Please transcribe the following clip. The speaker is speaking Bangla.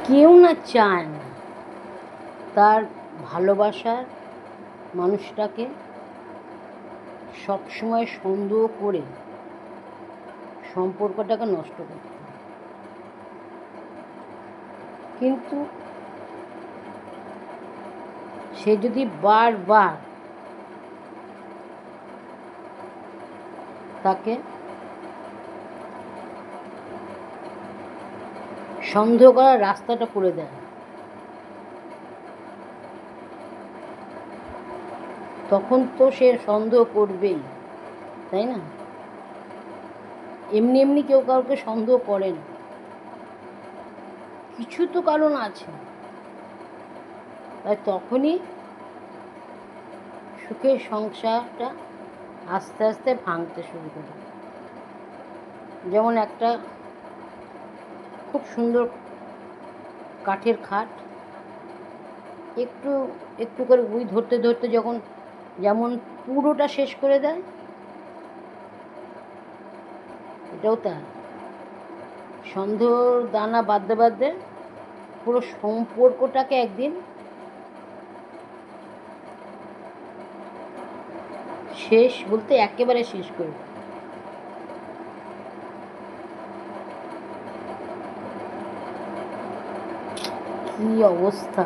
কেউ না চায় না তার ভালোবাসার মানুষটাকে সবসময় সন্দেহ করে সম্পর্কটাকে নষ্ট করতে। কিন্তু সে যদি বারবার তাকে সন্দেহ করার রাস্তাটা করে দেয়, তখন তো সে সন্দেহ করবেই, তাই না? এমনি এমনি কেউ কাউকে সন্দেহ করে না, কিছু তো কারণ আছে। তাই তখনই সুখের সংসারটা আস্তে আস্তে ভাঙতে শুরু করে। যেমন একটা খুব সুন্দর কাঠের খাট, একটু একটু করে গুঁই ধরতে ধরতে যখন যেমন পুরোটা শেষ করে দেয়, এটাও তাই। সন্দেহর দানা বাঁধতে বাঁধতে পুরো সম্পর্কটাকে একদিন শেষ বলতে একেবারে শেষ করে দেয়। কি অবস্থা!